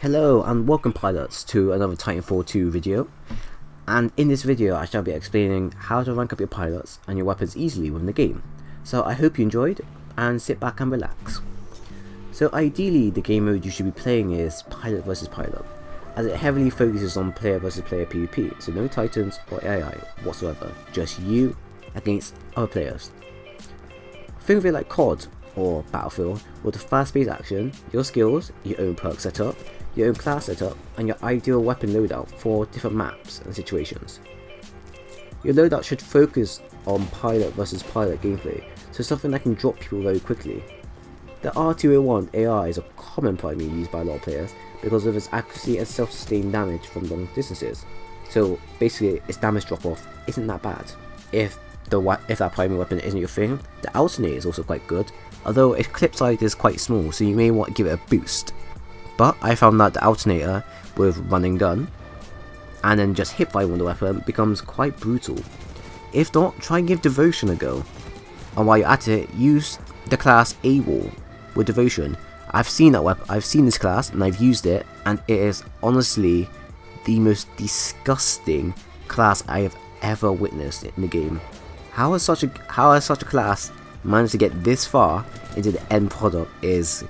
Hello and welcome pilots to another Titanfall 2 video, and in this video I shall be explaining how to rank up your pilots and your weapons easily within the game. So I hope you enjoyed and sit back and relax. So ideally the game mode you should be playing is pilot versus pilot, as it heavily focuses on player versus player PvP, so no titans or AI whatsoever, just you against other players. Think of it like COD or Battlefield, with the fast-paced action, your skills, your own perk setup, your own class setup, and your ideal weapon loadout for different maps and situations. Your loadout should focus on pilot versus pilot gameplay, so something that can drop people very quickly. The R201 AI is a common primary used by a lot of players because of its accuracy and self-sustained damage from long distances. So basically its damage drop off isn't that bad. If that primary weapon isn't your thing, the alternator is also quite good, although its clip size is quite small, so you may want to give it a boost. But I found that the alternator with running gun and then just hip fire on the weapon becomes quite brutal. If not, try and give Devotion a go. And while you're at it, use the class AWOL with Devotion. I've seen this class and I've used it, and it is honestly the most disgusting class I have ever witnessed in the game. How has such a class managed to get this far into the end product is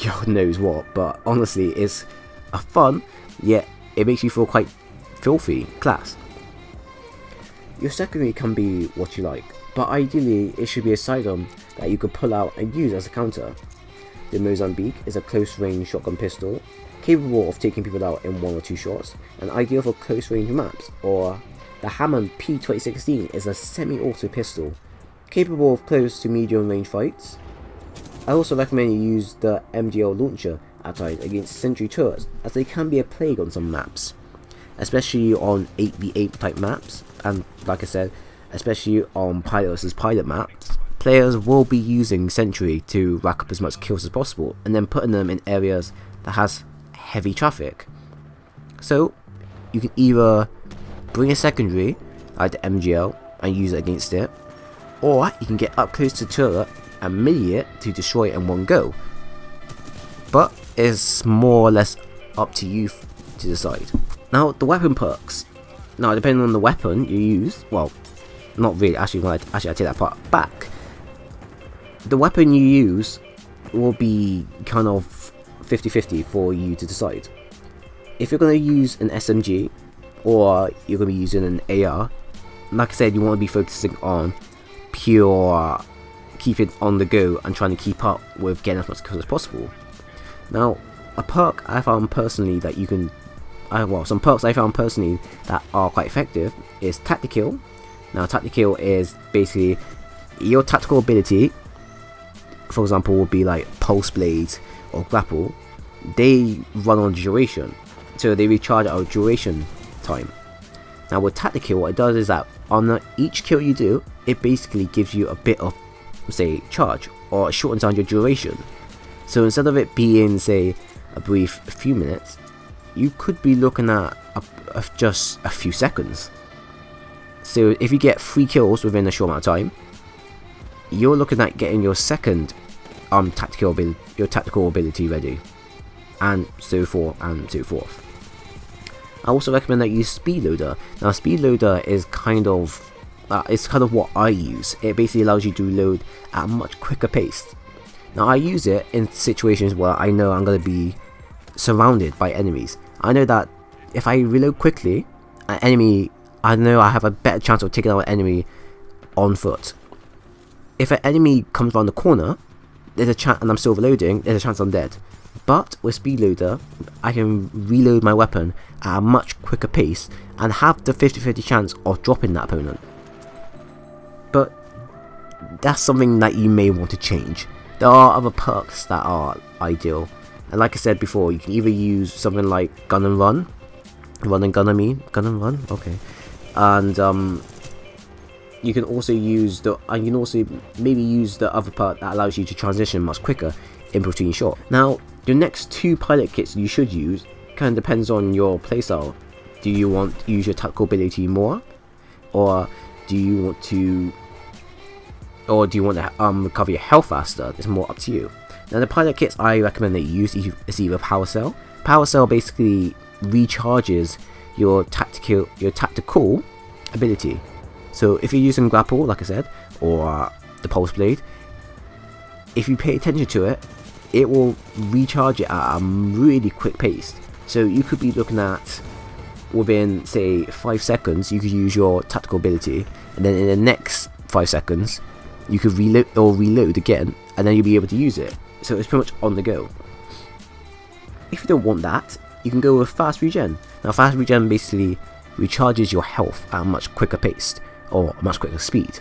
God knows what, but honestly it's a fun, yet it makes you feel quite filthy class. Your secondary can be what you like, but ideally it should be a sidearm that you could pull out and use as a counter. The Mozambique is a close range shotgun pistol, capable of taking people out in 1 or 2 shots, and ideal for close range maps. Or the Hammond P2016 is a semi-auto pistol, capable of close to medium range fights. I also recommend you use the MGL launcher at times against sentry turrets, as they can be a plague on some maps, especially on 8v8 type maps, and like I said, especially on pilot versus pilot maps. Players will be using sentry to rack up as much kills as possible, and then putting them in areas that has heavy traffic. So you can either bring a secondary like the MGL and use it against it, or you can get up close to the turret and melee it to destroy it in one go. But it's more or less up to you to decide. Now the weapon perks. Now depending on the weapon you use, well, not really, actually I take that part back. The weapon you use will be kind of 50-50 for you to decide. If you're going to use an SMG or you're going to be using an AR, like I said, you want to be focusing on pure keeping on the go and trying to keep up with getting as much kills as possible. Now a perk I found personally that you can some perks I found personally that are quite effective is Tactical. Now Tactical is basically your tactical ability. For example, would be like Pulse Blades or Grapple. They run on duration, so they recharge out of duration time. Now with Tactical, what it does is that on each kill you do, it basically gives you a bit of, say, charge, or shortens down your duration. So instead of it being, say, a brief few minutes, you could be looking at just a few seconds. So if you get 3 kills within a short amount of time, you're looking at getting your second tactical ability ready, and so forth and so forth. I also recommend that you use Speed Loader. Now Speed Loader is kind of what I use. It basically allows you to reload at a much quicker pace. Now I use it in situations where I know I'm going to be surrounded by enemies. I know that if I reload quickly, I know I have a better chance of taking out an enemy on foot. If an enemy comes around the corner, there's a chance, and I'm still reloading, there's a chance I'm dead. But with Speed Loader, I can reload my weapon at a much quicker pace and have the 50-50 chance of dropping that opponent. But that's something that you may want to change. There are other perks that are ideal, and like I said before, you can either use something like Gun and Run and Gun, Gun and Run, okay, and you can also use maybe use the other part that allows you to transition much quicker in between shots. Now your next 2 pilot kits you should use kind of depends on your playstyle. Do you want to use your tactical ability more, or do you want to recover your health faster? It's more up to you. Now the pilot kits I recommend that you use is either Power Cell. Power Cell basically recharges your tactical ability. So if you're using grapple, like I said, or the pulse blade, if you pay attention to it, it will recharge it at a really quick pace. So you could be looking at, within say 5 seconds, you could use your tactical ability, and then in the next 5 seconds you could reload again, and then you'll be able to use it. So it's pretty much on the go. If you don't want that, you can go with fast regen. Now fast regen basically recharges your health at a much quicker pace, or a much quicker speed.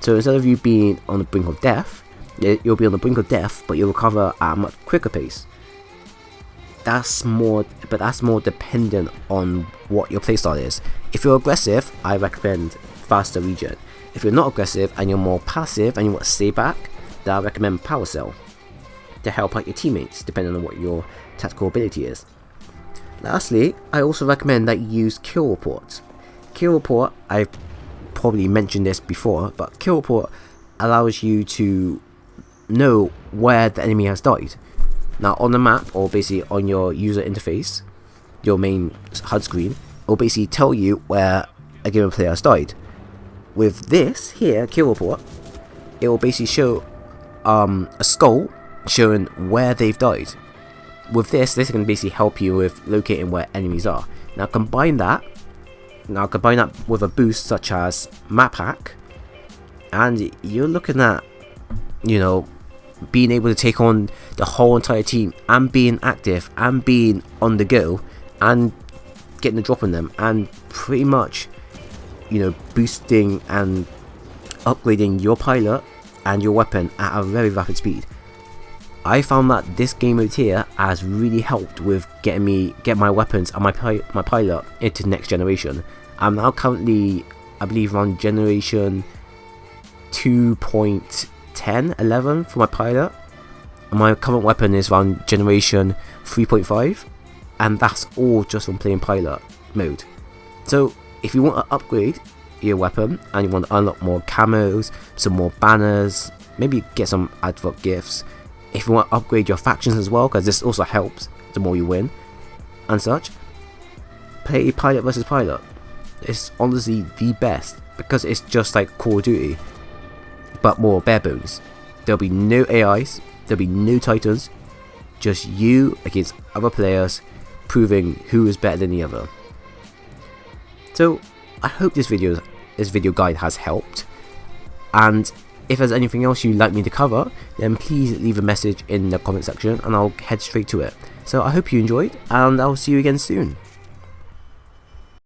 So instead of you being on the brink of death, you'll be on the brink of death, but you'll recover at a much quicker pace. That's more dependent on what your playstyle is. If you're aggressive, I recommend faster regen. If you're not aggressive and you're more passive and you want to stay back, then I recommend Power Cell to help out your teammates, depending on what your tactical ability is. Lastly, I also recommend that you use Kill Report. Kill Report, I've probably mentioned this before, but Kill Report allows you to know where the enemy has died. Now on the map, or basically on your user interface, your main HUD screen, it will basically tell you where a given player has died. With this here, Kill Report, it will basically show a skull showing where they've died. With this can basically help you with locating where enemies are. Now combine that with a boost such as Map Hack, and you're looking at, you know, being able to take on the whole entire team, and being active, and being on the go, and getting the drop on them, and pretty much, you know, boosting and upgrading your pilot and your weapon at a very rapid speed. I found that this game mode here has really helped with get my weapons and my pilot into next generation. I'm now currently, I believe, around generation 2.10, 11 for my pilot, and my current weapon is around generation 3.5, and that's all just from playing pilot mode. So if you want to upgrade your weapon and you want to unlock more camos, some more banners, maybe get some advert gifts, if you want to upgrade your factions as well, because this also helps the more you win and such, play pilot versus pilot. It's honestly the best, because it's just like Call of Duty but more bare bones. There'll be no AIs, there'll be no titans, just you against other players, proving who is better than the other. So I hope this video guide has helped, and if there's anything else you'd like me to cover, then please leave a message in the comment section and I'll head straight to it. So I hope you enjoyed, and I'll see you again soon.